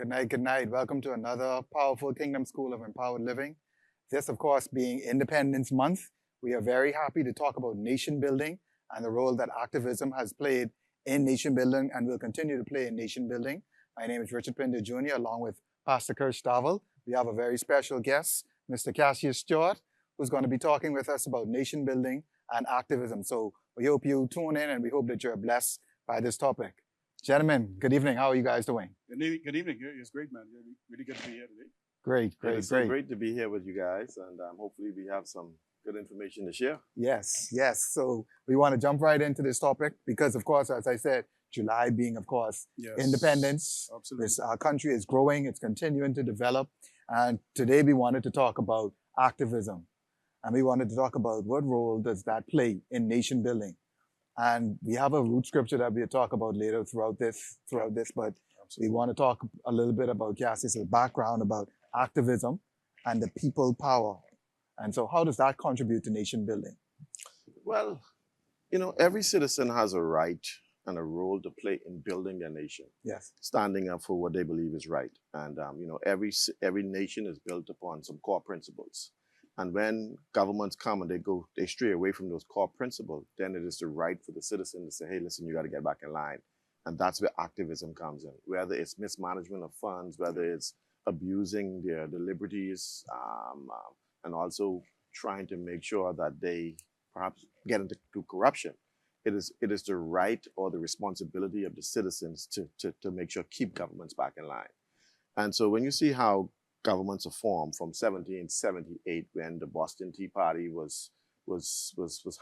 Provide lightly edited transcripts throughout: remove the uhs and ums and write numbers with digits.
Good night, good night. Welcome to another powerful Kingdom School of Empowered Living. This, of course, being Independence Month, we are very happy to talk about nation building and the role that activism has played in nation building and will continue to play in nation building. My name is Richard Pinder Jr., along with Pastor Kurt Stavel. We have a very special guest, Mr. Cassius Stewart, who's going to be talking with us about nation building and activism. So we hope you tune in and we hope that you're blessed by this topic. Gentlemen, good evening. How are you guys doing? Good evening. It's great, man. Really good to be here today. Great, It's so great to be here with you guys, and hopefully we have some good information to share. Yes. So we want to jump right into this topic because, of course, as I said, July being, of course, independence. Absolutely. Our country is growing. It's continuing to develop. And today we wanted to talk about activism. And we wanted to talk about what role does that play in nation building. And we have a root scripture that we'll talk about later throughout this, but Absolutely. we want to talk a little bit about Cassius' background about activism and the people power. And so how does that contribute to nation building? Well, every citizen has a right and a role to play in building their nation. Yes. Standing up for what they believe is right. And, every nation is built upon some core principles. And when governments come and they stray away from those core principles, then it is the right for the citizen to say, hey, listen, you got to get back in line. And that's where activism comes in, whether it's mismanagement of funds, whether it's abusing the liberties, and also trying to make sure that they perhaps get into corruption. It is the right or the responsibility of the citizens to make sure keep governments back in line. And so when you see how governments are formed from 1778, when the Boston Tea Party was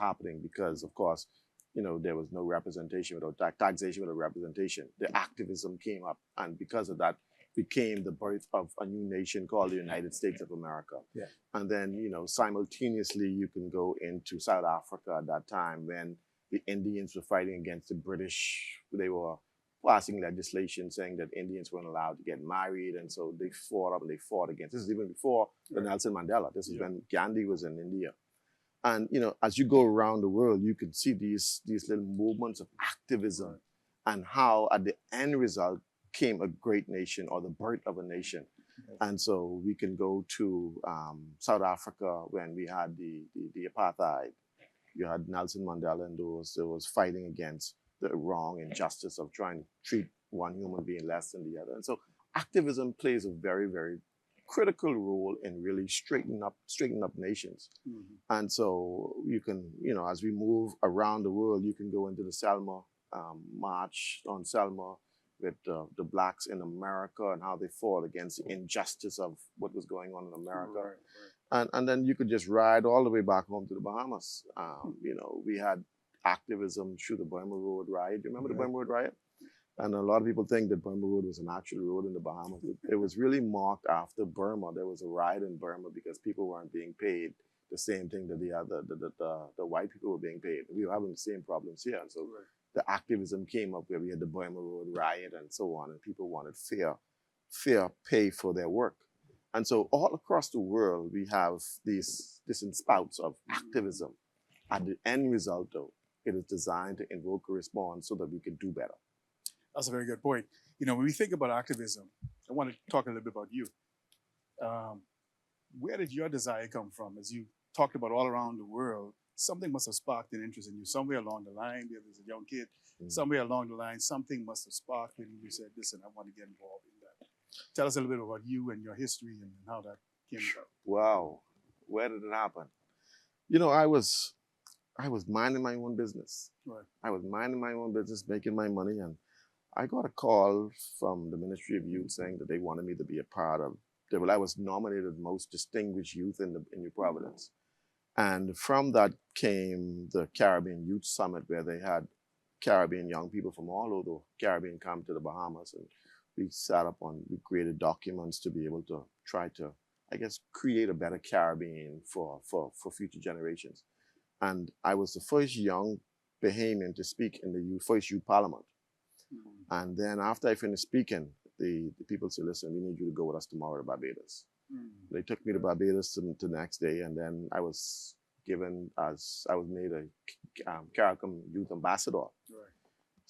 happening, because of course, there was no representation without taxation without representation. The activism came up, and because of that, became the birth of a new nation called the United States of America. Yeah. And then, simultaneously, you can go into South Africa at that time when the Indians were fighting against the British. They were passing legislation saying that Indians weren't allowed to get married, and so they fought up and they fought against. This is even before the Nelson Mandela. This is when Gandhi was in India. And as you go around the world, you can see these little movements of activism, and how at the end result came a great nation or the birth of a nation. And so we can go to South Africa when we had the apartheid. You had Nelson Mandela and those fighting against the wrong and injustice of trying to treat one human being less than the other. And so activism plays a very, very critical role in really straightening up nations. Mm-hmm. And so you can, as we move around the world, you can go into the Selma March on Selma with the blacks in America and how they fought against the injustice of what was going on in America. Right. And then you could just ride all the way back home to the Bahamas. We had activism through the Burma Road riot. You remember the Burma Road riot? And a lot of people think that Burma Road was an actual road in the Bahamas. It was really marked after Burma. There was a riot in Burma because people weren't being paid the same thing that the white people were being paid. We were having the same problems here. And so the activism came up where we had the Burma Road riot and so on, and people wanted fair pay for their work. And so all across the world, we have these spouts of activism. At the end result, though, it is designed to invoke a response so that we can do better. That's a very good point. When we think about activism, I want to talk a little bit about you. Where did your desire come from? As you talked about all around the world, something must have sparked an interest in you somewhere along the line. There was a young kid, somewhere along the line, something must have sparked and you said, listen, I want to get involved in that. Tell us a little bit about you and your history and how that came about. Wow. Where did it happen? I was minding my own business. Right. I was minding my own business, making my money, and I got a call from the Ministry of Youth saying that they wanted me to be a part of. I was nominated most distinguished youth in New Providence, and from that came the Caribbean Youth Summit, where they had Caribbean young people from all over the Caribbean come to the Bahamas, and we created documents to be able to try to, create a better Caribbean for future generations. And I was the first young Bahamian to speak in the first youth parliament. Mm-hmm. And then after I finished speaking, the people said, listen, we need you to go with us tomorrow to Barbados. Mm-hmm. They took me to Barbados the next day, and then I was made a CARICOM youth ambassador. Right.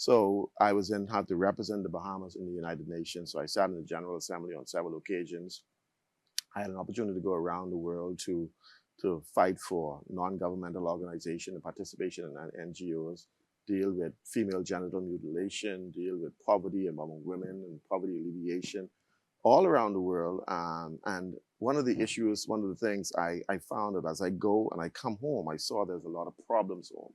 So I had to represent the Bahamas in the United Nations. So I sat in the General Assembly on several occasions. I had an opportunity to go around the world to fight for non-governmental organization and participation in NGOs, deal with female genital mutilation, deal with poverty among women and poverty alleviation all around the world. And one of the issues, one of the things I found that as I go and I come home, I saw there's a lot of problems home.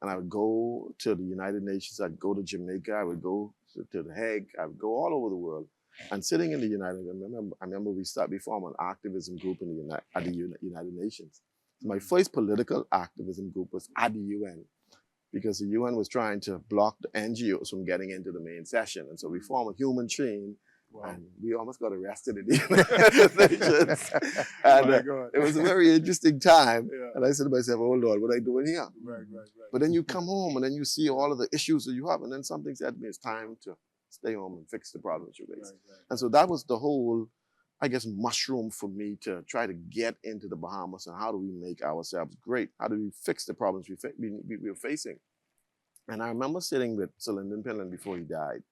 And I would go to the United Nations, I'd go to Jamaica, I would go to The Hague, I would go all over the world. And sitting in the I remember we formed an activism group at the United Nations. My first political activism group was at the UN, because the UN was trying to block the NGOs from getting into the main session. And so we formed a human chain. Wow. And we almost got arrested in the United Nations. And it was a very interesting time. Yeah. And I said to myself, oh Lord, what are I doing here? Right. But then you come home and then you see all of the issues that you have. And then something said to me, it's time to stay home and fix the problems you face. Right. And so that was the whole, I guess, mushroom for me to try to get into the Bahamas. And how do we make ourselves great? How do we fix the problems we were facing? And I remember sitting with Sir Lyndon Pinland before he died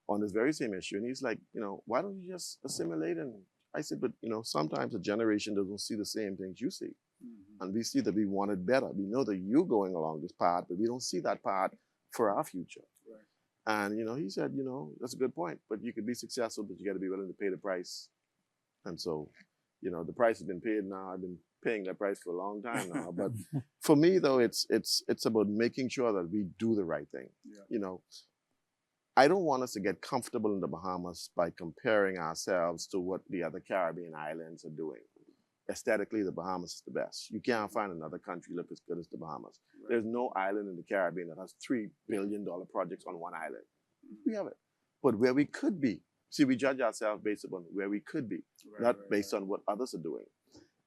on this very same issue. And he's like, why don't you just assimilate? And I said, but, sometimes a generation doesn't see the same things you see. Mm-hmm. And we see that we want it better. We know that you're going along this path, but we don't see that path for our future. Right. And, he said, that's a good point, but you could be successful, but you got to be willing to pay the price. And so, the price has been paid now. I've been paying that price for a long time now. But for me, though, it's about making sure that we do the right thing. Yeah. I don't want us to get comfortable in the Bahamas by comparing ourselves to what the other Caribbean islands are doing. Aesthetically, the Bahamas is the best. You can't find another country look as good as the Bahamas. Right. There's no island in the Caribbean that has $3 billion projects on one island. We have it. But where we could be, see, we judge ourselves based upon where we could be, not based on what others are doing.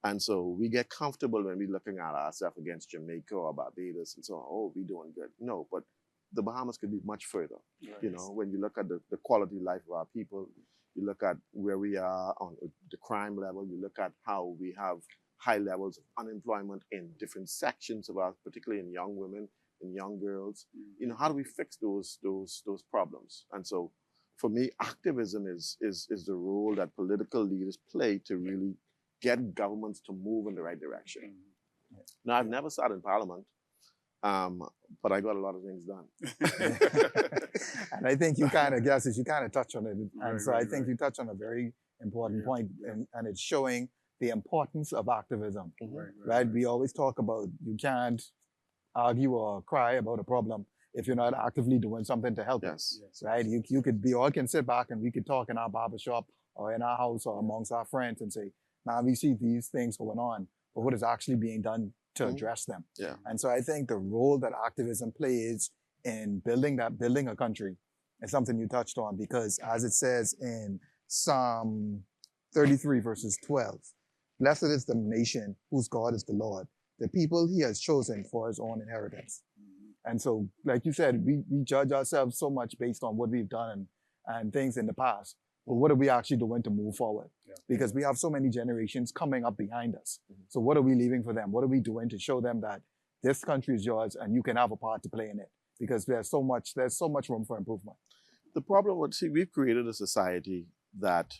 And so we get comfortable when we're looking at ourselves against Jamaica or Barbados and so on. Oh, we're doing good. No, but the Bahamas could be much further. Right. When you look at the quality of life of our people, you look at where we are on the crime level, you look at how we have high levels of unemployment in different sections of us, particularly in young women and young girls. Mm-hmm. How do we fix those problems? And so for me, activism is the role that political leaders play to really get governments to move in the right direction. Mm-hmm. Now, I've never sat in Parliament. But I got a lot of things done. And I think you kind of touch on it. And so I think you touch on a very important point, and it's showing the importance of activism. Mm-hmm. Right? We always talk about you can't argue or cry about a problem if you're not actively doing something to help it. Yes. Right? We all can sit back and we could talk in our barbershop or in our house or amongst our friends and say, now we see these things going on, but what is actually being done to address them. Yeah. And so I think the role that activism plays in building a country is something you touched on, because as it says in Psalm 33 verses 12, blessed is the nation whose God is the Lord, the people he has chosen for his own inheritance. Mm-hmm. And so, like you said, we judge ourselves so much based on what we've done and things in the past. But what are we actually doing to move forward? Yeah. Because we have so many generations coming up behind us. Mm-hmm. So what are we leaving for them? What are we doing to show them that this country is yours and you can have a part to play in it? Because there's so much room for improvement. The problem with, we've created a society that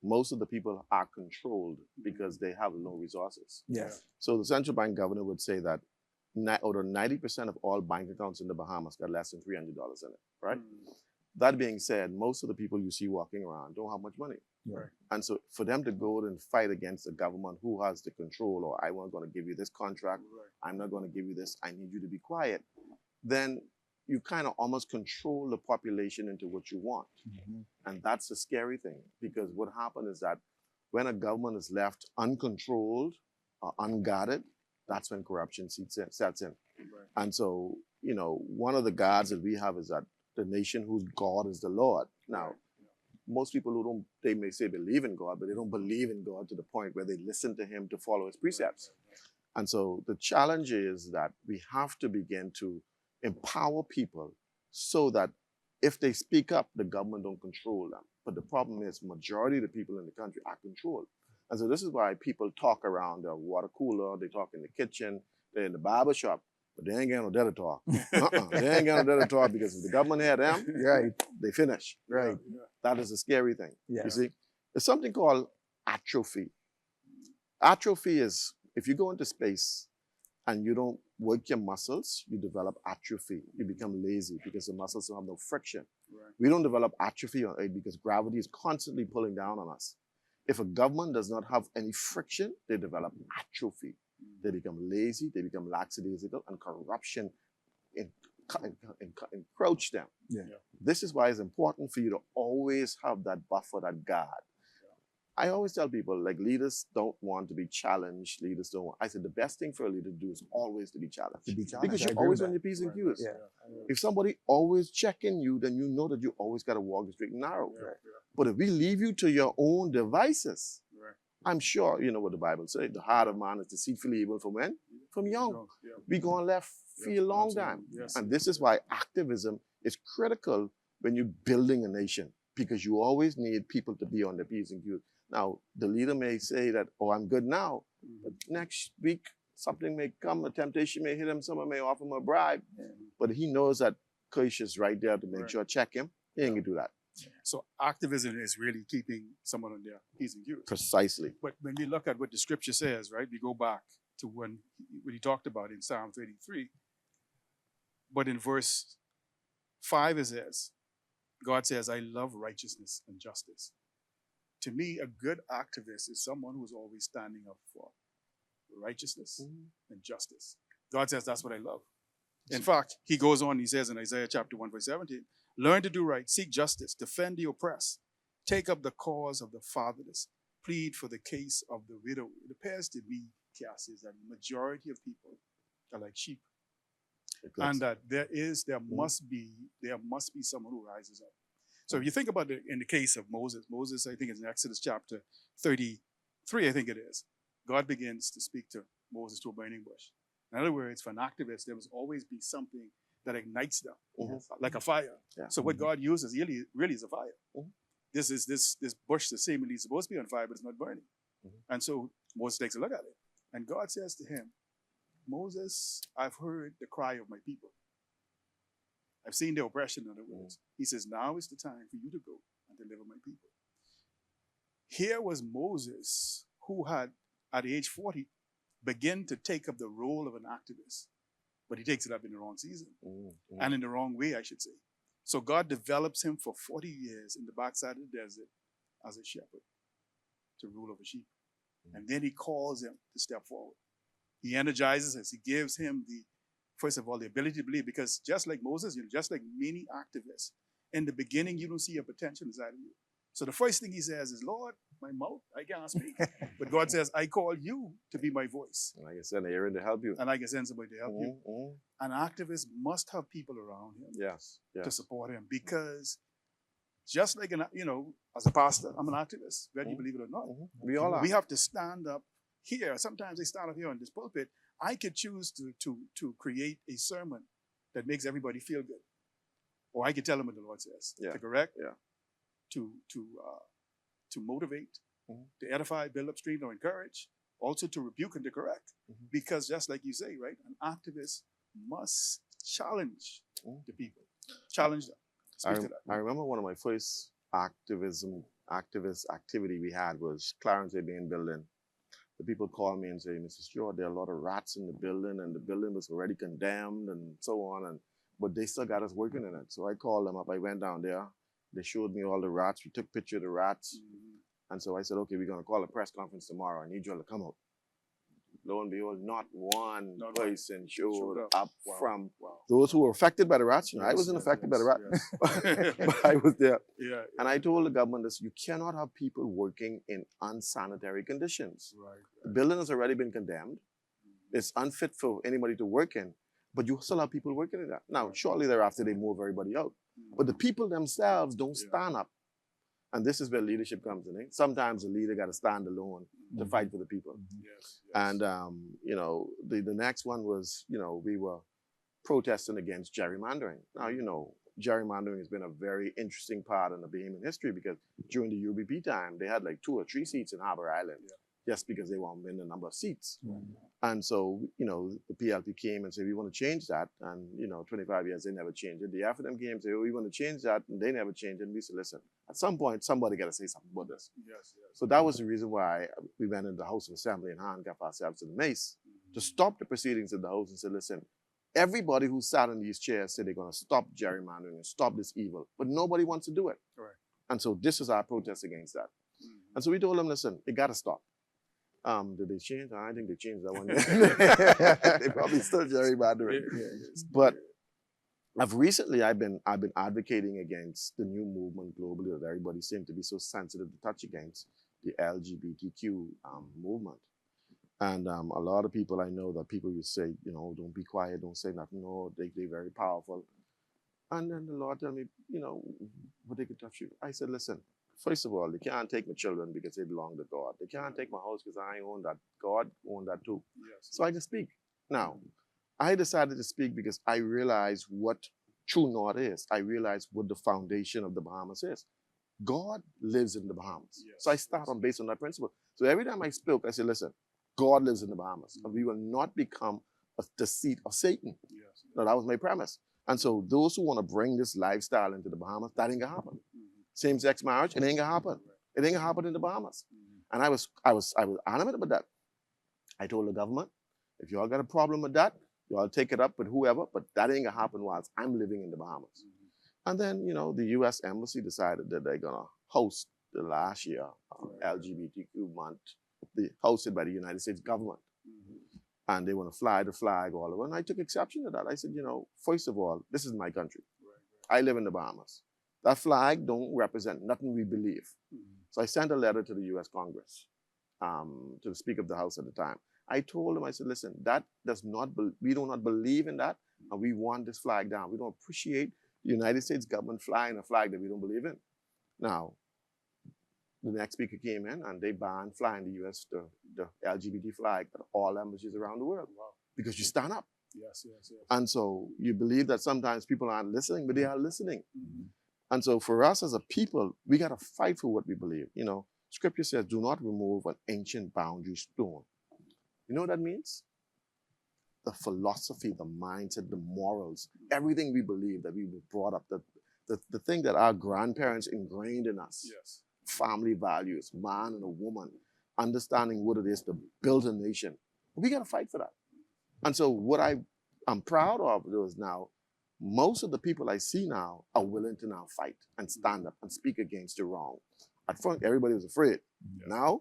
most of the people are controlled because they have no resources. Yeah. So the central bank governor would say that out of 90% of all bank accounts in the Bahamas got less than $300 in it, right? Mm-hmm. That being said, most of the people you see walking around don't have much money. Right. And so for them to go and fight against a government who has the control, or I'm not going to give you this contract, I'm not going to give you this, I need you to be quiet, then you kind of almost control the population into what you want. Mm-hmm. And that's the scary thing, because what happens is that when a government is left uncontrolled or unguarded, that's when corruption sets in. Right. And so, one of the gods that we have is that the nation whose God is the Lord. Now, most people they may say believe in God, but they don't believe in God to the point where they listen to him to follow his precepts. And so the challenge is that we have to begin to empower people so that if they speak up, the government don't control them. But the problem is majority of the people in the country are controlled. And so this is why people talk around the water cooler, they talk in the kitchen, they're in the barber shop. but they ain't got no data talk. They ain't got no data talk because if the government had them, Right. they finish. Right. Yeah. That is a scary thing. Yeah. You see, there's something called atrophy. Atrophy is if you go into space and you don't work your muscles, you develop atrophy. You become lazy because the muscles don't have no friction. Right. We don't develop atrophy on Earth because gravity is constantly pulling down on us. If a government does not have any friction, they develop atrophy. They become lazy, they become lackadaisical, and corruption encroach them. Yeah. This is why it's important for you to always have that buffer, that guard. I always tell people, like, leaders don't want to be challenged. Leaders don't want. I said the best thing for a leader to do is always to be challenged. Because I you agree always with on that. your P's and Right. Q's. Yeah. If somebody always checking you, then you know that you always got to walk the straight and narrow. Yeah. Yeah. But if we leave you to your own devices, Right. I'm sure you know what the Bible says. The heart of man is deceitfully evil from when? From young. Yeah. We going left for a long time. Absolutely. Yes. And this is why activism is critical when you're building a nation, because you always need people to be on the P's and Q's. Now, the leader may say that, oh, I'm good now, but next week something may come, a temptation may hit him, someone may offer him a bribe, but he knows that Kush is right there to make Right. sure, check him. He ain't gonna do that. So activism is really keeping someone on their P's and Q's. Precisely. But when we look at what the scripture says, right, we go back to when he talked about in Psalm 33. But in verse 5 it says, God says, I love righteousness and justice. To me, a good activist is someone who's always standing up for righteousness and justice. God says, that's what I love. In fact, he goes on, he says in Isaiah chapter 1, verse 17, learn to do right, seek justice, defend the oppressed, take up the cause of the fatherless, plead for the case of the widow. It appears to me, Cassius, that the majority of people are like sheep. And that there must be someone who rises up. So if you think about it in the case of Moses, I think it's in Exodus chapter 33, I think it is, God begins to speak to Moses to a burning bush. In other words, for an activist, there must always be something that ignites them, like a fire. Yeah. So what God uses really is a fire. This bush, the seemingly supposed to be on fire, but it's not burning. And so Moses takes a look at it. And God says to him, Moses, I've heard the cry of my people. I've seen their oppression, in other words. He says, now is the time for you to go and deliver my people. Here was Moses, who had, at age 40, begun to take up the role of an activist. But he takes it up in the wrong season. And in the wrong way, I should say. So God develops him for 40 years in the backside of the desert as a shepherd to rule over sheep. And then he calls him to step forward. He energizes us. He gives him first of all, the ability to believe, because just like Moses, just like many activists, in the beginning, you don't see your potential inside of you. So the first thing he says is, Lord, my mouth, I can't speak. But God says, I call you to be my voice. And I can send Aaron to help you. And I can send somebody to help you. An activist must have people around him Yes. to support him, because just like, as a pastor, I'm an activist, whether you believe it or not. We all are. We have to stand up here. Sometimes they stand up here on this pulpit. I could choose to create a sermon that makes everybody feel good. Or I could tell them what the Lord says. To correct, to motivate, to edify, build up, strengthen, or encourage, also to rebuke and to correct. Because just like you say, right, an activist must challenge the people. Challenge them. Speak to them. I remember one of my first activist activity we had was Clarence A. Bain building. The people called me and say, Mr. Stewart, there are a lot of rats in the building, and the building was already condemned and so on, but they still got us working in it. So I called them up. I went down there. They showed me all the rats. We took a picture of the rats. And so I said, okay, we're going to call a press conference tomorrow. I need you all to come out. Lo and behold, not one person showed up from those who were affected by the rats. I wasn't affected by the rats, but I was there. And I told the government this, you cannot have people working in unsanitary conditions. The building has already been condemned. It's unfit for anybody to work in, but you still have people working in that. Now, shortly thereafter, they move everybody out. But the people themselves don't stand up. And this is where leadership comes in. Sometimes the leader got to stand alone to fight for the people. And, the next one was, we were protesting against gerrymandering. Now, gerrymandering has been a very interesting part in the Bahamian history, because during the UBP time, they had like 2 or 3 seats in Harbor Island. just because they want to win the number of seats. And so, the PLP came and said, we want to change that. And, 25 years, they never changed it. The FNM came and said, we want to change that. And they never changed it. And we said, listen, at some point, somebody got to say something about this. Yes. So that was the reason why we went into the House of Assembly and handcuffed ourselves to the mace to stop the proceedings of the House and said, listen, everybody who sat in these chairs said they're going to stop gerrymandering and stop this evil. But nobody wants to do it. Correct. And so this is our protest against that. And so we told them, listen, it got to stop. Did they change? I think they changed that one. They probably still gerrymandering. But I've been advocating against the new movement globally that everybody seems to be so sensitive to touch against, the LGBTQ movement. And a lot of people I know that people will say, don't be quiet, don't say nothing. No, they're very powerful. And then the Lord tell me, but they can touch you. I said, listen, first of all, they can't take my children because they belong to God. They can't take my house because I own that. God owned that too. Yes. So I can speak. Now, I decided to speak because I realized what true north is. I realized what the foundation of the Bahamas is. God lives in the Bahamas. Yes. So I start based on that principle. So every time I spoke, I said, listen, God lives in the Bahamas. And we will not become the seat of Satan. Yes. No, that was my premise. And so those who want to bring this lifestyle into the Bahamas, that ain't gonna happen. Same-sex marriage, it ain't gonna happen. It ain't gonna happen in the Bahamas. And I was adamant about that. I told the government, if y'all got a problem with that, y'all take it up with whoever, but that ain't gonna happen whilst I'm living in the Bahamas. And then, the U.S. Embassy decided that they're gonna host the last year LGBTQ month, hosted by the United States government. And they want to fly the flag all over. And I took exception to that. I said, first of all, this is my country. I live in the Bahamas. That flag don't represent nothing we believe. So I sent a letter to the U.S. Congress, to the Speaker of the House at the time. I told him, I said, listen, we do not believe in that, and we want this flag down. We don't appreciate the United States government flying a flag that we don't believe in. Now, the next speaker came in and they banned flying the LGBT flag at all embassies around the world. Wow. Because you stand up. Yes. And so you believe that sometimes people aren't listening, but they are listening. And so for us as a people, we got to fight for what we believe. Scripture says, do not remove an ancient boundary stone. You know what that means? The philosophy, the mindset, the morals, everything we believe that we were brought up, the thing that our grandparents ingrained in us. Yes. Family values, man and a woman, understanding what it is to build a nation. We got to fight for that. And so what I'm proud of is now, most of the people I see now are willing to now fight and stand up and speak against the wrong. At first, everybody was afraid. Yes. Now,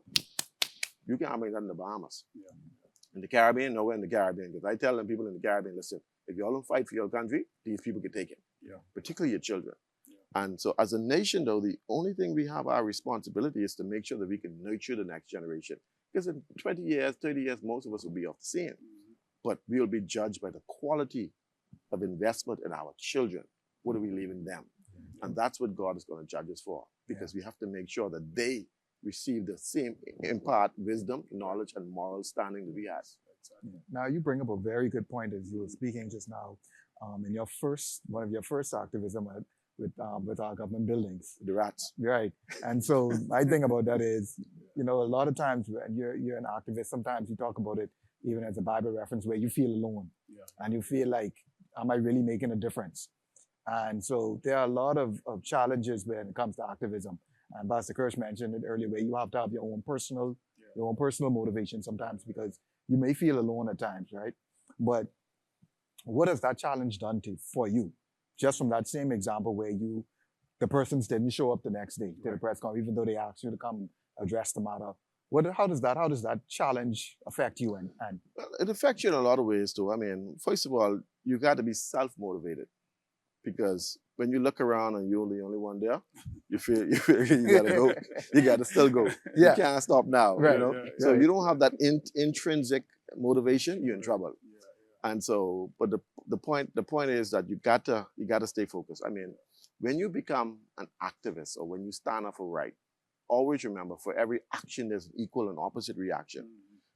you can't make that in the Bahamas. Yeah. In the Caribbean, nowhere in the Caribbean. Because I tell them people in the Caribbean, listen, if y'all don't fight for your country, these people get taken. Yeah. Particularly your children. And so as a nation, though, the only thing we have our responsibility is to make sure that we can nurture the next generation. Because in 20 years, 30 years, most of us will be off the scene. But we'll be judged by the quality of investment in our children. What are we leaving them? And that's what God is going to judge us for. Because we have to make sure that they receive the same impart wisdom, knowledge, and moral standing that we have. Now, you bring up a very good point as you were speaking just now. In one of your first activism with our government buildings. The rats. Right. And so my thing about that is, a lot of times when you're an activist, sometimes you talk about it even as a Bible reference where you feel alone. Yeah. And you feel like, am I really making a difference? And so there are a lot of challenges when it comes to activism. And Pastor Kirsch mentioned it earlier, where you have to have your own personal motivation sometimes, because you may feel alone at times, right? But what has that challenge done for you? Just from that same example where the persons didn't show up the next day to the press conference, even though they asked you to come address the matter. How does that challenge affect you? And Well, it affects you in a lot of ways, too. I mean, first of all, you got to be self-motivated, because when you look around and you're the only one there, you feel you got to go. You got to still go. Yeah. You can't stop now. Right. So if you don't have that intrinsic motivation, you're in trouble. And so, but the point is that you got to stay focused. I mean, when you become an activist or when you stand up for right, always remember, for every action there's an equal and opposite reaction.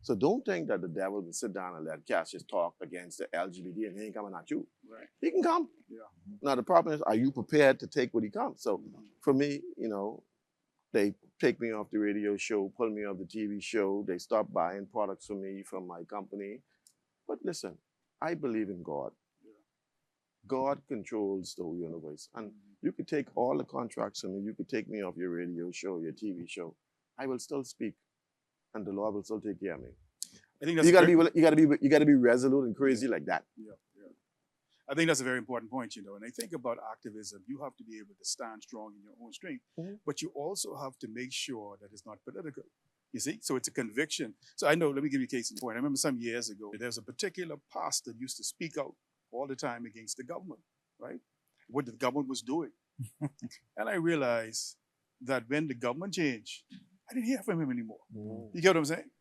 So don't think that the devil will sit down and let Cassius talk against the LGBT and he ain't coming at you. Right. He can come. Yeah. Now the problem is, are you prepared to take what he comes? So for me, They take me off the radio show, pull me off the TV show. They stop buying products from me, from my company. But listen, I believe in God. God controls the whole universe. And you could take all the contracts from me. You could take me off your radio show, your TV show. I will still speak, and the Lord will still take care of me. I think that's You gotta be resolute and crazy like that. Yeah. I think that's a very important point, And I think about activism, you have to be able to stand strong in your own strength, but you also have to make sure that it's not political. You see? So it's a conviction. So I know, let me give you a case in point. I remember some years ago, there's a particular pastor that used to speak out all the time against the government, right? What the government was doing. And I realized that when the government changed, I didn't hear from him anymore. You get what I'm saying?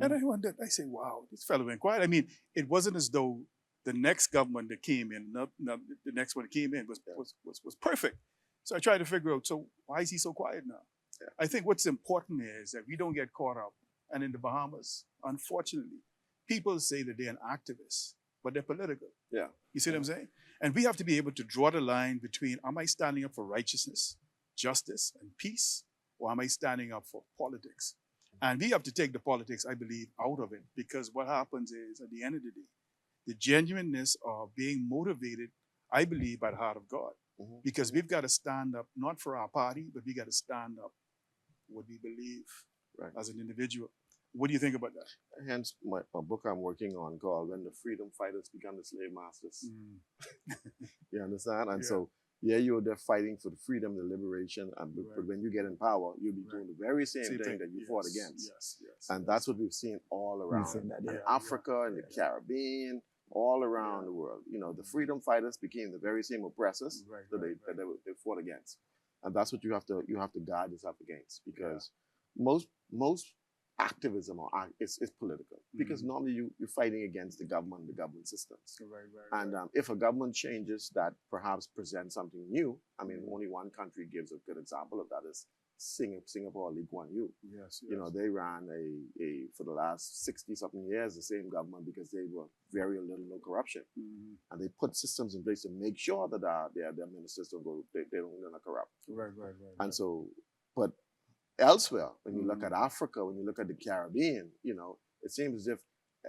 And I wondered, I said, wow, this fellow went quiet. I mean, it wasn't as though the next government that came in, the next one that came in was perfect. So I tried to figure out, so why is he so quiet now? Yeah. I think what's important is that we don't get caught up. And in the Bahamas, unfortunately, people say that they're an activist, but they're political. Yeah. You see what I'm saying? And we have to be able to draw the line between, am I standing up for righteousness, justice, and peace, or am I standing up for politics? And we have to take the politics, I believe, out of it, because what happens is, at the end of the day, the genuineness of being motivated, I believe, by the heart of God. Because we've got to stand up, not for our party, but we got to stand up what we believe as an individual. What do you think about that? Hence, my book I'm working on called When the Freedom Fighters Become the Slave Masters. You understand? And so, you're there fighting for the freedom, the liberation, but when you get in power, you'll be doing the very same thing that you fought against. And that's what we've seen all around. In Africa, in the Caribbean, all around the world. The freedom fighters became the very same oppressors that they fought against. And that's what you have to guard yourself against, because most activism is political, because normally you're fighting against the government systems. And if a government changes that perhaps presents something new, I mean, only one country gives a good example of that is Singapore, Lee Kuan Yew. They ran for the last 60-something years, the same government, because they were very no corruption. And they put systems in place to make sure that their ministers they're not corrupt. And so, but elsewhere, when you look at Africa, when you look at the Caribbean, it seems as if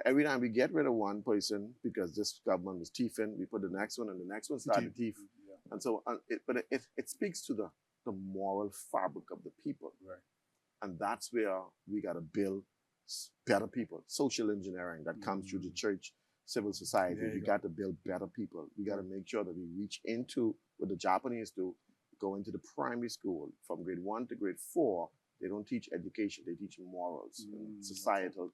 every time we get rid of one person because this government was thieving, we put the next one, and the next one started to thief. And so, it speaks to the moral fabric of the people. And that's where we got to build better people. Social engineering that comes through the church, civil society. We got to build better people. We got to make sure that we reach into what the Japanese do, go into the primary school from grade 1 to grade 4. They don't teach education, they teach morals and societal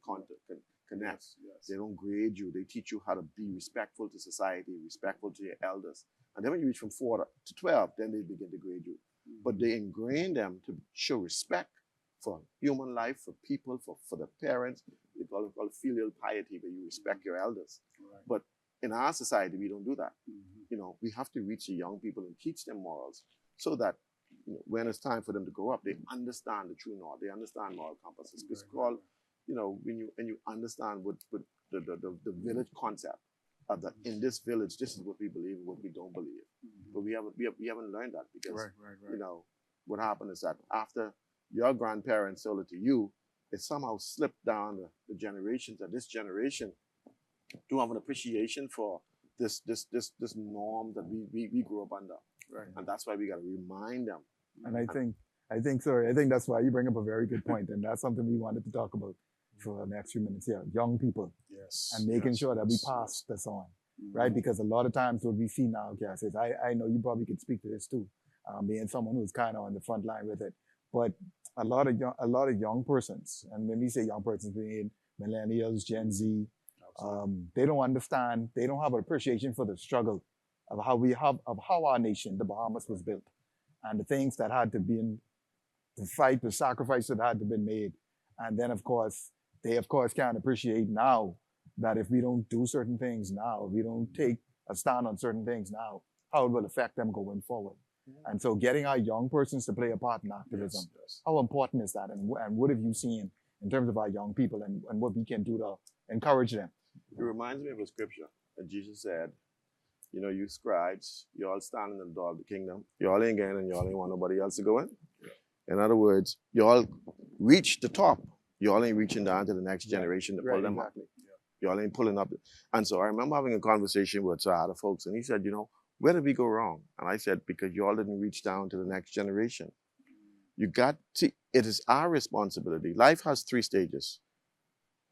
connect. They don't grade you, they teach you how to be respectful to society, respectful to your elders. And then when you reach from 4 to 12, then they begin to grade you. But they ingrain them to show respect for human life, for people, for the parents. They call it filial piety, where you respect your elders. But in our society, we don't do that. We have to reach the young people and teach them morals, so that when it's time for them to grow up, they understand the true north. They understand moral compasses. It's called, when you understand what the village concept of that in this village, this is what we believe and what we don't believe. But we haven't learned that, because what happened is that after your grandparents sold it to you, it somehow slipped down the generations, that this generation don't have an appreciation for this norm that we grew up under. And that's why we got to remind them. And I think that's why you bring up a very good point, and that's something we wanted to talk about for the next few minutes here. Young people, and making sure that we pass this on, right? Because a lot of times what we see now, Cass, is I know you probably could speak to this too, being someone who's kind of on the front line with it. But a lot of young persons, and when we say young persons, we mean millennials, Gen Z, they don't understand, they don't have an appreciation for the struggle of how our nation, the Bahamas, was built, and the things that had to be in the fight, the sacrifice that had to be made. And then, of course, they can't appreciate now that if we don't do certain things now, if we don't take a stand on certain things now, how it will affect them going forward. And so getting our young persons to play a part in activism, how important is that? And what have you seen in terms of our young people and what we can do to encourage them? It reminds me of a scripture that Jesus said, you scribes, you all stand in the door of the kingdom. You all ain't getting, and you all ain't want nobody else to go in. In other words, you all reach the top. You all ain't reaching down to the next generation to pull Right, them exactly. up. You all ain't pulling up. And so I remember having a conversation with other folks, and he said, you know, where did we go wrong? And I said, because you all didn't reach down to the next generation. You got to, it is our responsibility. Life has 3 stages.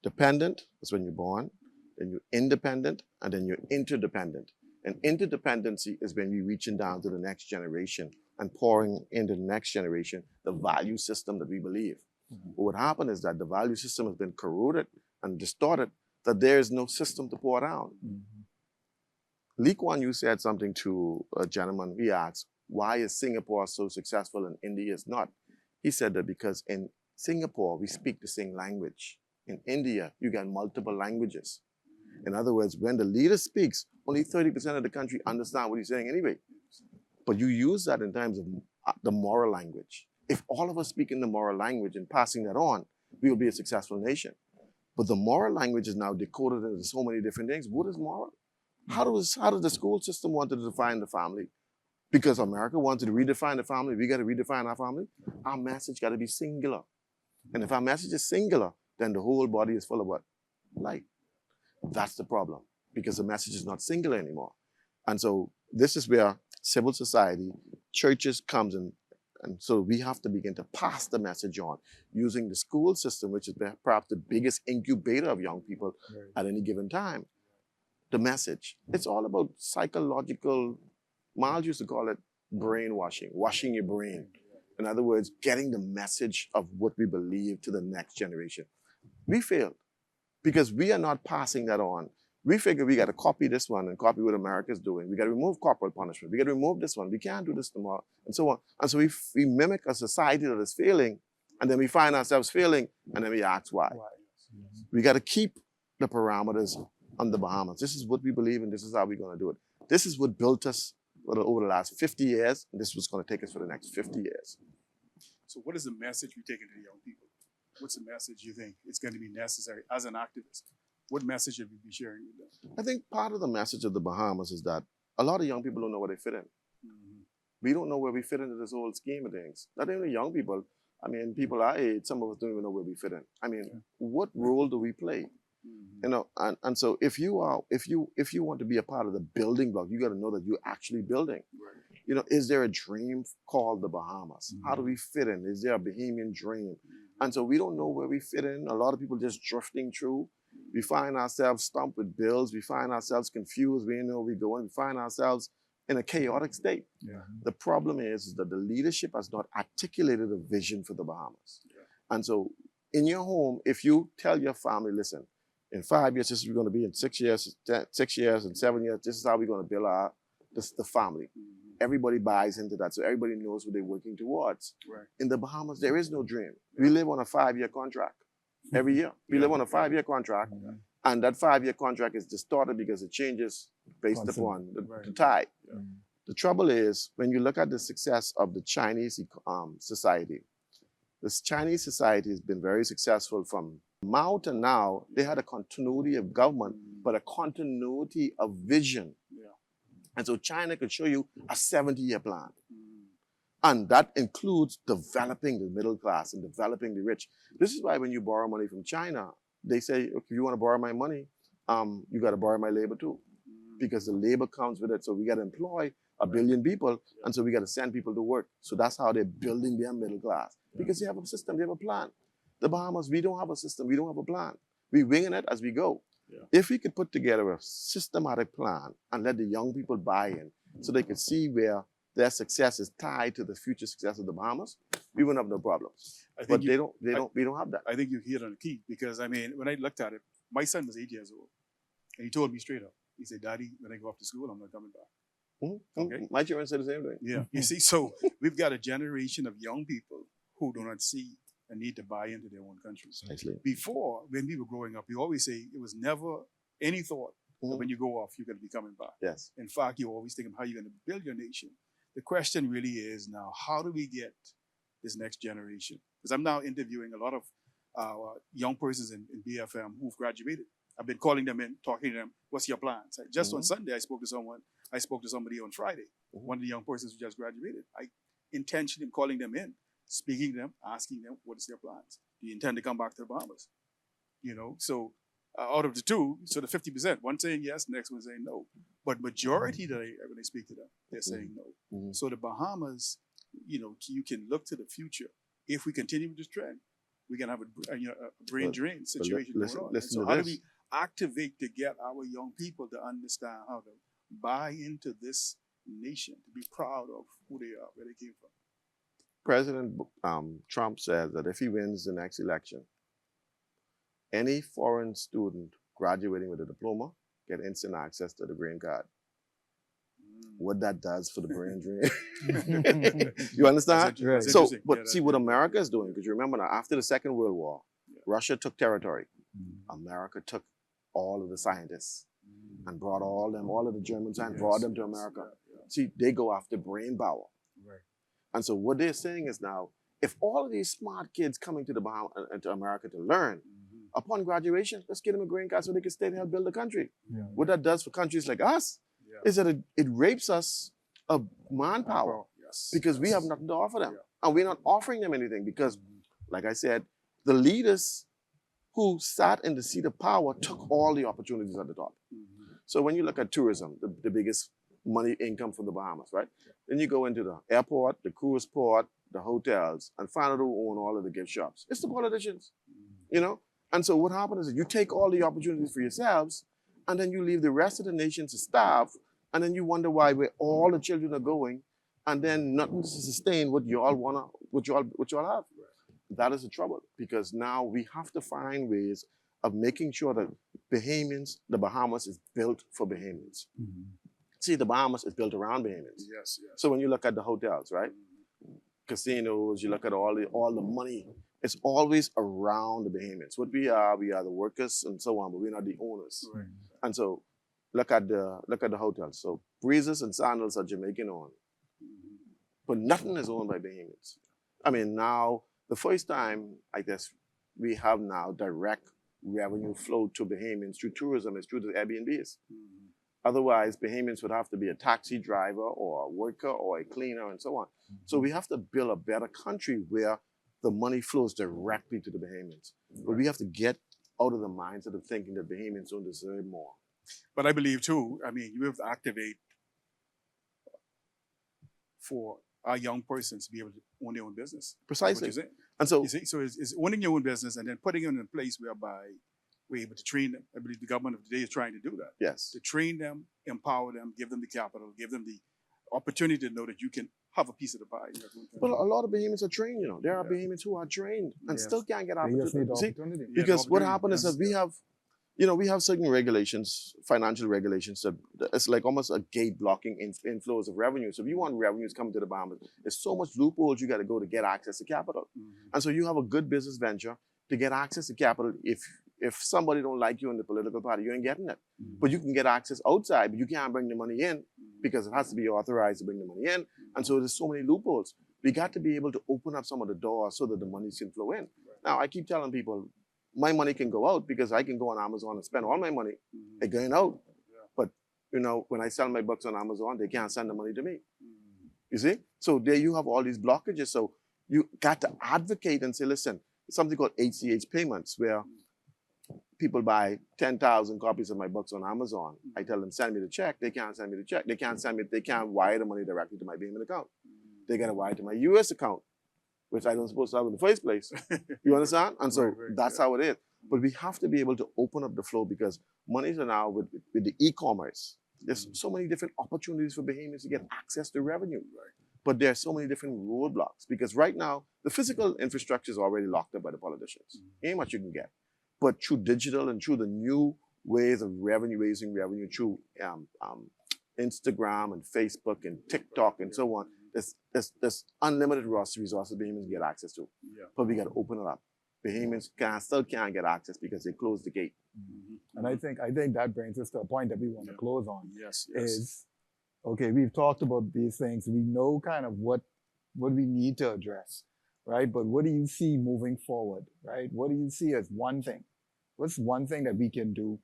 Dependent, that's when you're born, then you're independent, and then you're interdependent. And interdependency is when you're reaching down to the next generation and pouring into the next generation the value system that we believe. But what happened is that the value system has been corroded and distorted, that there is no system to pour down. Lee Kuan Yew said something to a gentleman. He asked, why is Singapore so successful and India is not? He said that because in Singapore, we speak the same language. In India, you get multiple languages. In other words, when the leader speaks, only 30% of the country understand what he's saying anyway. But you use that in terms of the moral language. If all of us speak in the moral language and passing that on, we will be a successful nation. But the moral language is now decoded into so many different things. What is moral? How does the school system want to define the family? Because America wanted to redefine the family, we got to redefine our family. Our message got to be singular. And if our message is singular, then the whole body is full of what? Light. That's the problem, because the message is not singular anymore. And so this is where civil society, churches comes in, and so we have to begin to pass the message on using the school system, which is perhaps the biggest incubator of young people at any given time. The message. It's all about psychological, Miles used to call it brainwashing, washing your brain. In other words, getting the message of what we believe to the next generation. We failed because we are not passing that on. We figure we got to copy this one and copy what America's doing. We got to remove corporal punishment. We got to remove this one. We can't do this tomorrow, and so on. And so we mimic a society that is failing, and then we find ourselves failing, and then we ask why. We got to keep the parameters on the Bahamas. This is what we believe in. This is how we're going to do it. This is what built us over the last 50 years, and this is what's going to take us for the next 50 years. So what is the message we take to the young people? What's the message you think is going to be necessary as an activist? What message should we be sharing with them? I think part of the message of the Bahamas is that a lot of young people don't know where they fit in. We don't know where we fit into this whole scheme of things. Not only young people, I mean, people our age, some of us don't even know where we fit in. I mean, what role do we play? You know, and so if you want to be a part of the building block, you got to know that you're actually building. You know, is there a dream called the Bahamas? How do we fit in? Is there a Bahamian dream? And so we don't know where we fit in. A lot of people just drifting through. We find ourselves stumped with bills. We find ourselves confused. We don't know where we're going. We find ourselves in a chaotic state. The problem is that the leadership has not articulated a vision for the Bahamas. And so in your home, if you tell your family, listen, in 5 years, this is going to be in 6 years, 6 years, and 7 years, this is how we're going to build the family. Everybody buys into that, so everybody knows what they're working towards. In the Bahamas, there is no dream. We live on a 5-year contract every year. We live on a 5-year contract, and that 5-year contract is distorted because it changes based upon the tide. The trouble is, when you look at the success of the Chinese society, this Chinese society has been very successful from Mao to now. They had a continuity of government, but a continuity of vision. And so China could show you a 70-year plan. And that includes developing the middle class and developing the rich. This is why when you borrow money from China, they say, okay, if you want to borrow my money, you got to borrow my labor too. Because the labor comes with it. So we got to employ 1 billion people. And so we got to send people to work. So that's how they're building their middle class. Because they have a system, they have a plan. The Bahamas, we don't have a system, we don't have a plan. We're winging it as we go. If we could put together a systematic plan and let the young people buy in so they could see where their success is tied to the future success of the Bahamas, we wouldn't have no problems. But we don't have that. I think you hit on the key, because I mean, when I looked at it, my son was 8 years old, and he told me straight up, he said, Daddy, when I go off to school, I'm not coming back. Okay? My children said the same thing. Yeah, you see, so we've got a generation of young people who do not see a need to buy into their own countries. Before, when we were growing up, we always say it was never any thought that when you go off, you're going to be coming back. In fact, you always think of how you're going to build your nation. The question really is now, how do we get this next generation? Because I'm now interviewing a lot of young persons in BFM who've graduated. I've been calling them in, talking to them, what's your plans? Just on Sunday, I spoke to somebody on Friday, one of the young persons who just graduated. I intentionally am calling them in speaking to them, asking them what is their plans. Do you intend to come back to the Bahamas? You know, so out of the two, so the 50%, one saying yes, next one saying no. But majority when I speak to them, they're saying no. Mhm. So the Bahamas, you know, you can look to the future. If we continue with this trend, we can have a brain drain situation going on. Listen So to how do this. we activate to get our young people to understand how to buy into this nation, to be proud of who they are, where they came from? President Trump says that if he wins the next election, any foreign student graduating with a diploma get instant access to the green card. What that does for the brain drain. You understand? That's So, interesting. but see what America is doing, because you remember now, after the Second World War, Russia took territory. America took all of the scientists and brought all of the Germans and brought them to America. See, they go after brain power. Right. And so what they're saying is now, if all of these smart kids coming to to America to learn, upon graduation, let's get them a green card so they can stay and help build the country. What that does for countries like us is that it rapes us of manpower because we have nothing to offer them. And we're not offering them anything because, like I said, the leaders who sat in the seat of power took all the opportunities at the top. So when you look at tourism, the biggest money income from the Bahamas, right? Then you go into the airport, the cruise port, the hotels, and find out who own all of the gift shops. It's the politicians, you know? And so what happens is that you take all the opportunities for yourselves, and then you leave the rest of the nation to starve, and then you wonder why where all the children are going, and then nothing to sustain what you all have. That is the trouble, because now we have to find ways of making sure that the Bahamas is built for Bahamians. See, the Bahamas is built around Bahamians. Yes. So when you look at the hotels, right? Casinos, you look at all the money, it's always around the Bahamians. What we are the workers and so on, but we're not the owners. Right. And so look at the hotels. So breezes and sandals are Jamaican owned, but nothing is owned by Bahamians. I mean, now the first time I guess we have now direct revenue flow to Bahamians through tourism is through the Airbnbs. Otherwise, Bahamians would have to be a taxi driver or a worker or a cleaner and so on. So we have to build a better country where the money flows directly to the Bahamians. But we have to get out of the mindset of thinking that Bahamians don't deserve more. But I believe too, I mean, you have to activate for our young persons to be able to own their own business. Precisely. And so, you see, so it's owning your own business and then putting it in a place whereby we're able to train them. I believe the government of today is trying to do that. Yes. To train them, empower them, give them the capital, give them the opportunity to know that you can have a piece of the pie. Well, a lot of Bahamians are trained, you know. There are Bahamians who are trained and still can't get opportunity. See, because what happens is that we have certain regulations, financial regulations, that it's like almost a gate blocking inflows of revenue. So if you want revenues coming to the Bahamas, there's so much loopholes you got to go to get access to capital. And so you have a good business venture to get access to capital. If somebody don't like you in the political party, you ain't getting it. But you can get access outside, but you can't bring the money in because it has to be authorized to bring the money in. And so there's so many loopholes. We got to be able to open up some of the doors so that the money can flow in. Now, I keep telling people, my money can go out because I can go on Amazon and spend all my money. It's going out. But, you know, when I sell my books on Amazon, they can't send the money to me. You see? So there you have all these blockages. So you got to advocate and say, listen, something called ACH payments, where people buy 10,000 copies of my books on Amazon. I tell them, send me the check. They can't send me the check. They can't wire the money directly to my Bahamian account. They got to wire to my US account, which I don't supposed to have in the first place. You understand? And so that's how it is. But we have to be able to open up the flow because monies are now with the e-commerce. There's so many different opportunities for Bahamians to get access to revenue. But there are so many different roadblocks because right now, the physical infrastructure is already locked up by the politicians. Ain't much you can get. But through digital and through the new ways of raising revenue through Instagram and Facebook and TikTok and so on, there's unlimited resources Bahamians get access to. But we got to open it up. Bahamians still can't get access because they closed the gate. And I think that brings us to a point that we want to close on. Yes. Is, okay, we've talked about these things. We know kind of what we need to address, right? But what do you see moving forward, right? What do you see as one thing? What's one thing that we can do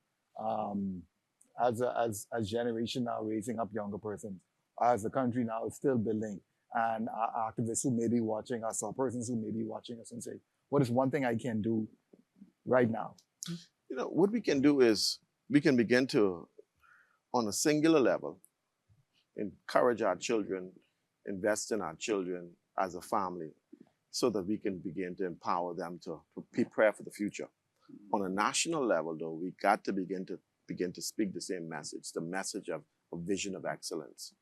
as generation now raising up younger persons, as the country now is still building, and activists who may be watching us or persons who may be watching us and say, what is one thing I can do right now? You know, what we can do is we can begin to, on a singular level, encourage our children, invest in our children as a family, so that we can begin to empower them to prepare for the future. On a national level, though, we got to begin to speak the same message, the message of a vision of excellence.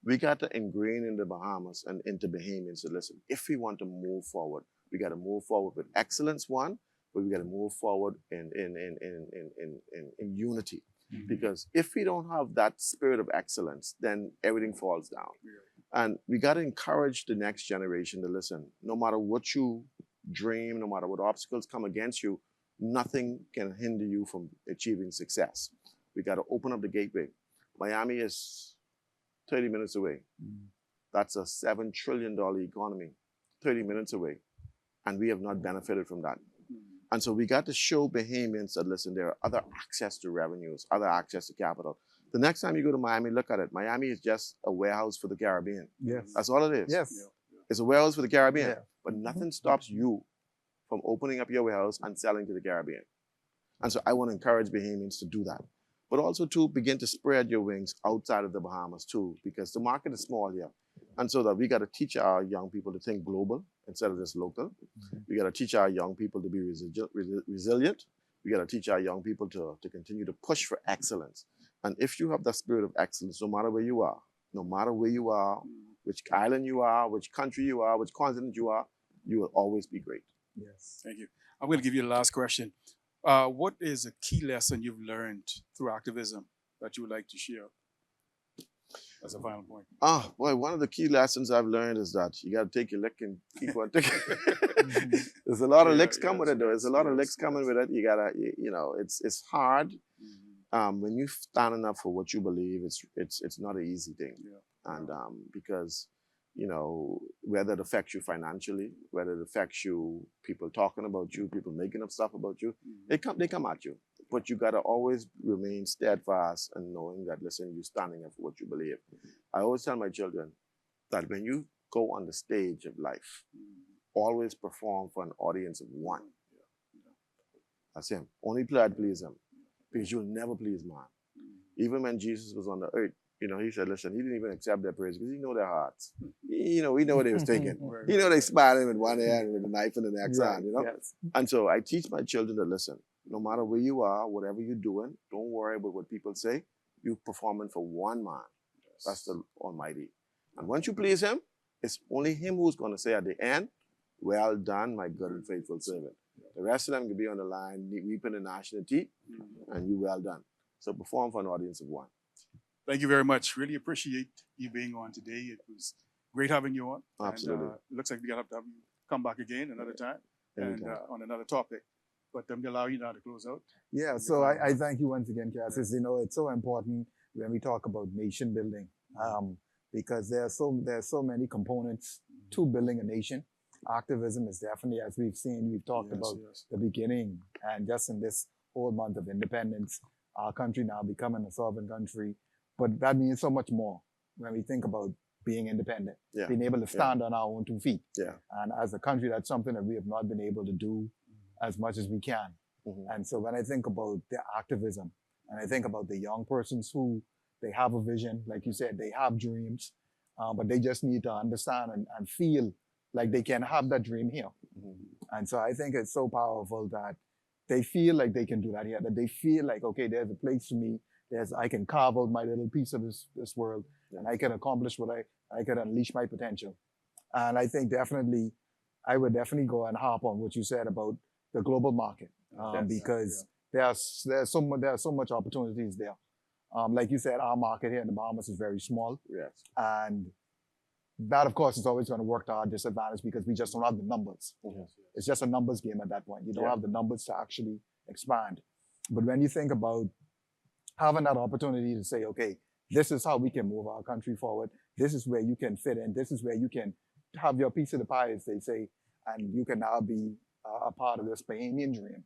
We got to ingrain in the Bahamas and into Bahamians to listen. If we want to move forward, we got to move forward with excellence, one, but we got to move forward in unity. Mm-hmm. Because if we don't have that spirit of excellence, then everything falls down. Yeah. And we got to encourage the next generation to listen. No matter what you dream, no matter what obstacles come against you, nothing can hinder you from achieving success. We got to open up the gateway. Miami is 30 minutes away. That's a $7 trillion economy, 30 minutes away. And we have not benefited from that. And so we got to show Bahamians that, listen, there are other access to revenues, other access to capital. The next time you go to Miami, look at it. Miami is just a warehouse for the Caribbean. Yes. That's all it is. Yes. It's a warehouse for the Caribbean. Yeah. But nothing stops you from opening up your warehouse and selling to the Caribbean. And so I want to encourage Bahamians to do that. But also to begin to spread your wings outside of the Bahamas too, because the market is small here. And so that we got to teach our young people to think global instead of just local. We got to teach our young people to be resilient. We got to teach our young people to continue to push for excellence. And if you have that spirit of excellence, no matter where you are, which island you are, which country you are, which continent you are, you will always be great. Yes. Thank you. I'm going to give you the last question. What is a key lesson you've learned through activism that you would like to share as a final point? Boy, one of the key lessons I've learned is that you got to take your lick and keep on taking. There's a lot of licks come with it, though. There's a lot of licks coming with it. You got to, it's hard. When you're standing up for what you believe, it's not an easy thing. Yeah. And because, whether it affects you financially, whether it affects you, people talking about you, people making up stuff about you, they come at you. But you got to always remain steadfast and knowing that, listen, you're standing up for what you believe. I always tell my children that when you go on the stage of life, always perform for an audience of one. That's him. Only please him, because you'll never please man. Even when Jesus was on the earth, he said, listen, he didn't even accept their praise because he know their hearts. He know what they was thinking. He know they smiling with one hand with a knife in the next hand, Yes. And so I teach my children to listen. No matter where you are, whatever you're doing, don't worry about what people say. You're performing for one man. That's the Almighty. And once you please him, it's only him who's going to say at the end, well done, my good and faithful servant. The rest of them can be on the line, weeping in national teeth, and you well done. So perform for an audience of one. Thank you very much. Really appreciate you being on today. It was great having you on. Absolutely. And, it looks like we got to have you come back again another time Anytime. and on another topic. But I'm going to allow you now to close out. Yeah, so I thank you once again, Cass. It's so important when we talk about nation building, because there are so many components to building a nation. Activism is definitely, as we've talked about the beginning, and just in this whole month of independence, our country now becoming a sovereign country. But that means so much more when we think about being independent, being able to stand on our own 2 feet. Yeah. And as a country, that's something that we have not been able to do as much as we can. And so when I think about the activism, and I think about the young persons who, they have a vision, like you said, they have dreams, but they just need to understand and feel like they can have that dream here. And so I think it's so powerful that they feel like they can do that here, that they feel like, okay, there's a place for me, I can carve out my little piece of this world, and I can accomplish what I can unleash my potential. And I think I would definitely go and harp on what you said about the global market, because there's so much opportunities there. Like you said, our market here in the Bahamas is very small. Yes. And that, of course, is always going to work to our disadvantage because we just don't have the numbers. It's just a numbers game at that point. You don't have the numbers to actually expand. But when you think about having that opportunity to say, okay, this is how we can move our country forward. This is where you can fit in. This is where you can have your piece of the pie, as they say, and you can now be a part of this Bahamian dream.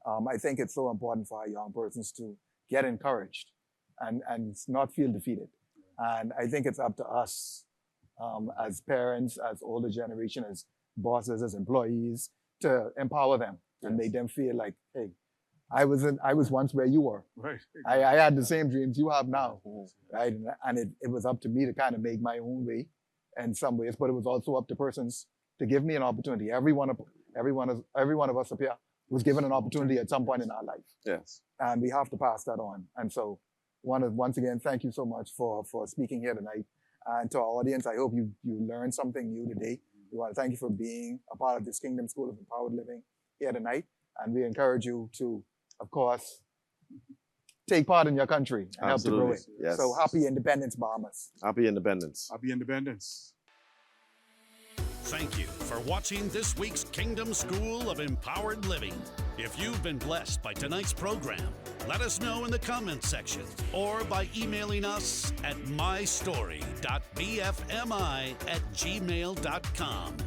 I think it's so important for our young persons to get encouraged and not feel defeated. And I think it's up to us as parents, as older generation, as bosses, as employees, to empower them and make them feel like, hey, I was once where you were. Right. I had the same dreams you have now, Mhm. right? And it was up to me to kind of make my own way in some ways, but it was also up to persons to give me an opportunity. Every one of us up here was given an opportunity at some point in our life, Yes. and we have to pass that on. And so, once again, thank you so much for speaking here tonight, and to our audience, I hope you learned something new today. We want to thank you for being a part of this Kingdom School of Empowered Living here tonight, and we encourage you to, of course, take part in your country and help to grow it. Absolutely. Yes. So happy Independence, Bahamas. Happy independence. Happy independence. Thank you for watching this week's Kingdom School of Empowered Living. If you've been blessed by tonight's program, let us know in the comments section or by emailing us at mystory.bfmi@gmail.com.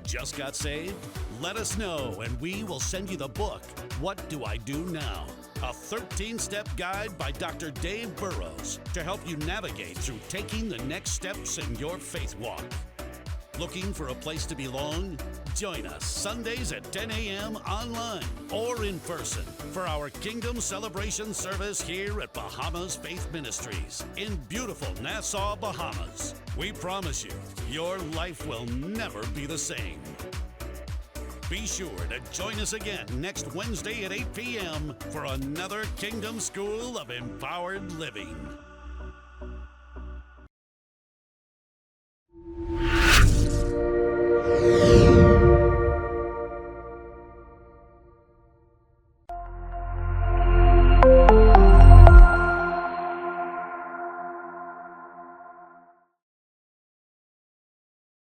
Just got saved? Let us know and we will send you the book, What Do I Do Now? A 13-step guide by Dr. Dave Burrows to help you navigate through taking the next steps in your faith walk. Looking for a place to belong? Join us Sundays at 10 a.m. online or in person for our Kingdom Celebration service here at Bahamas Faith Ministries in beautiful Nassau, Bahamas. We promise you, your life will never be the same. Be sure to join us again next Wednesday at 8 p.m. for another Kingdom School of Empowered Living.